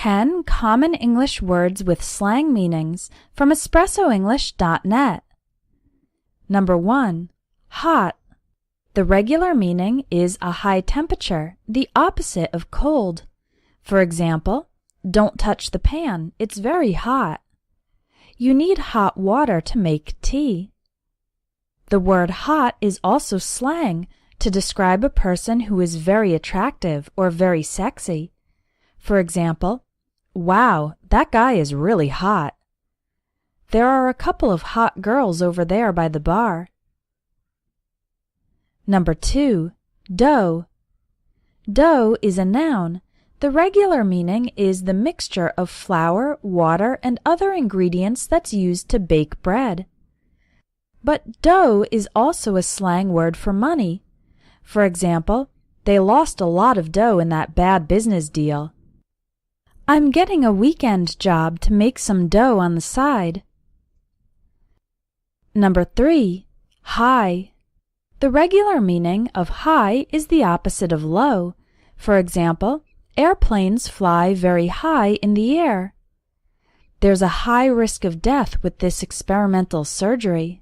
10 common English words with slang meanings from espressoenglish.net. Number 1. Hot. The regular meaning is a high temperature, the opposite of cold. For example, don't touch the pan, it's very hot. You need hot water to make tea. The word hot is also slang to describe a person who is very attractive or very sexy. For example, wow, that guy is really hot. There are a couple of hot girls over there by the bar. Number 2. Dough. Dough is a noun. The regular meaning is the mixture of flour, water, and other ingredients that's used to bake bread. But dough is also a slang word for money. For example, they lost a lot of dough in that bad business deal. I'm getting a weekend job to make some dough on the side. Number 3. High. The regular meaning of high is the opposite of low. For example, airplanes fly very high in the air. There's a high risk of death with this experimental surgery.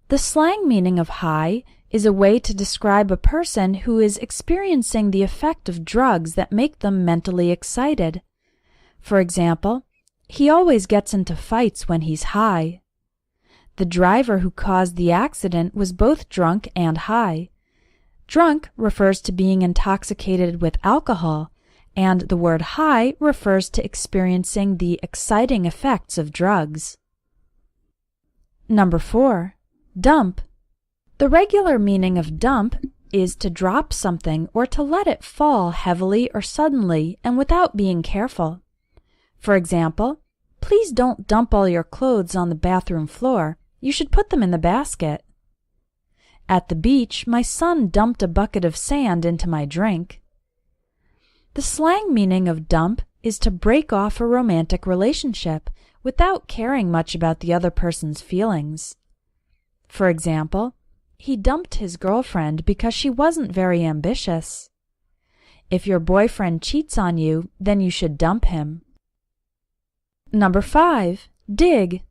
The slang meaning of high is a way to describe a person who is experiencing the effect of drugs that make them mentally excited. For example, he always gets into fights when he's high. The driver who caused the accident was both drunk and high. Drunk refers to being intoxicated with alcohol, and the word high refers to experiencing the exciting effects of drugs. Number 4. Dump. The regular meaning of dump is to drop something or to let it fall heavily or suddenly and without being careful. For example, please don't dump all your clothes on the bathroom floor. You should put them in the basket. At the beach, my son dumped a bucket of sand into my drink. The slang meaning of dump is to break off a romantic relationship without caring much about the other person's feelings. For example, he dumped his girlfriend because she wasn't very ambitious. If your boyfriend cheats on you, then you should dump him. Number 5. Dig.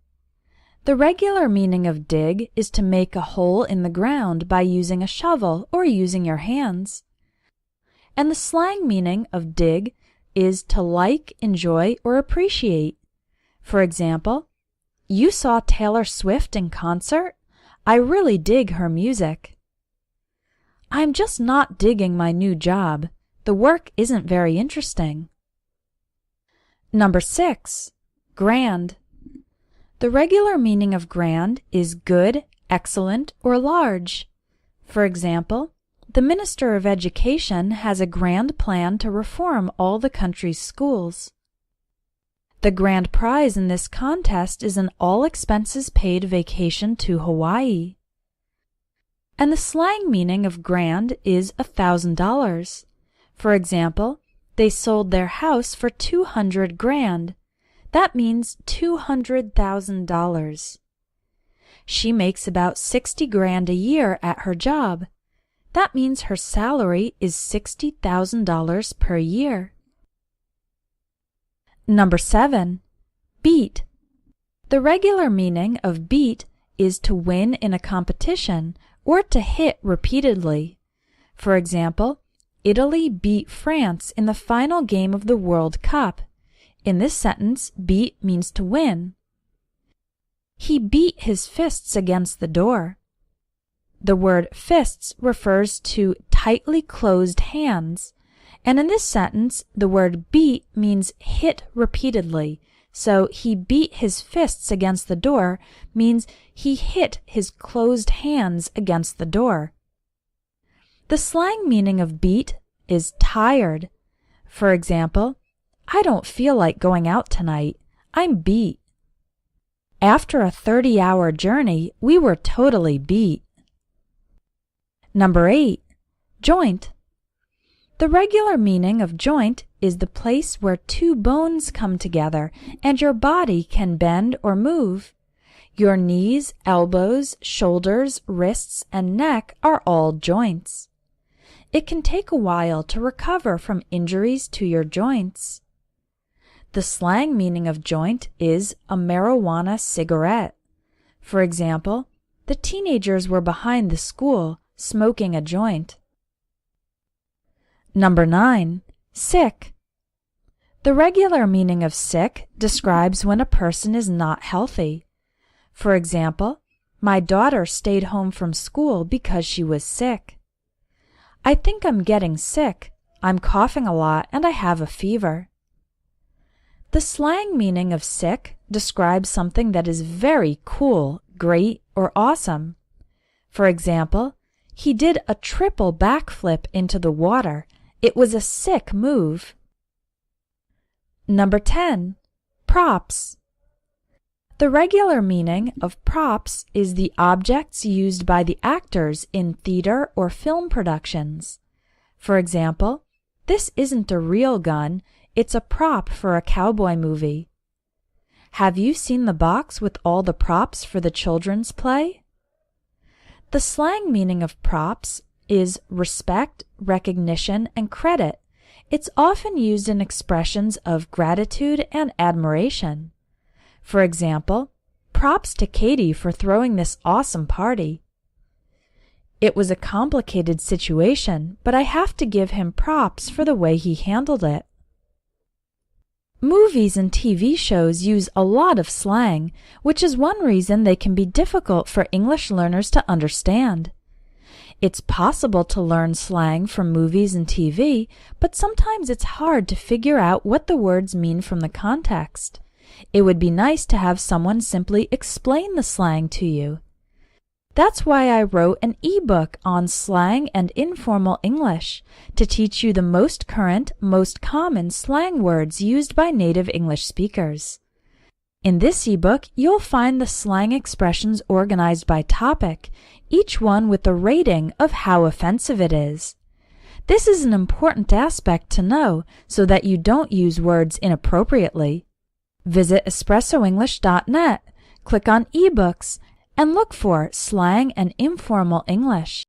The regular meaning of dig is to make a hole in the ground by using a shovel or using your hands. And the slang meaning of dig is to like, enjoy, or appreciate. For example, you saw Taylor Swift in concert? I really dig her music. I'm just not digging my new job. The work isn't very interesting. Number 6. Grand. The regular meaning of grand is good, excellent, or large. For example, the Minister of Education has a grand plan to reform all the country's schools. The grand prize in this contest is an all-expenses-paid vacation to Hawaii. And the slang meaning of grand is $1,000. For example, they sold their house for $200,000. That means $200,000. She makes about $60,000 a year at her job. That means her salary is $60,000 per year. Number 7. Beat. The regular meaning of beat is to win in a competition or to hit repeatedly. For example, Italy beat France in the final game of the World Cup. In this sentence, beat means to win. He beat his fists against the door. The word fists refers to tightly closed hands. And in this sentence, the word beat means hit repeatedly. So he beat his fists against the door means he hit his closed hands against the door. The slang meaning of beat is tired. For example, I don't feel like going out tonight. I'm beat. After a 30-hour journey, we were totally beat. Number 8. Joint. The regular meaning of joint is the place where two bones come together and your body can bend or move. Your knees, elbows, shoulders, wrists, and neck are all joints. it can take a while to recover from injuries to your joints. The slang meaning of joint is a marijuana cigarette. For example, the teenagers were behind the school smoking a joint. Number 9. Sick. The regular meaning of sick describes when a person is not healthy. For example, my daughter stayed home from school because she was sick. I think I'm getting sick. I'm coughing a lot and I have a fever. The slang meaning of sick describes something that is very cool, great, or awesome. For example, he did a triple backflip into the water. It was a sick move. Number 10. Props. The regular meaning of props is the objects used by the actors in theater or film productions. For example, this isn't a real gun, it's a prop for a cowboy movie. Have you seen the box with all the props for the children's play? The slang meaning of props is respect, recognition, and credit. It's often used in expressions of gratitude and admiration. For example, props to Katie for throwing this awesome party. It was a complicated situation, but I have to give him props for the way he handled it. Movies and TV shows use a lot of slang, which is one reason they can be difficult for English learners to understand. It's possible to learn slang from movies and TV, but sometimes it's hard to figure out what the words mean from the context. It would be nice to have someone simply explain the slang to you. That's why I wrote an ebook on slang and informal English, to teach you the most current, most common slang words used by native English speakers. In this ebook, you'll find the slang expressions organized by topic, each one with a rating of how offensive it is. This is an important aspect to know so that you don't use words inappropriately. Visit espressoenglish.net, click on eBooks, and look for Slang and Informal English.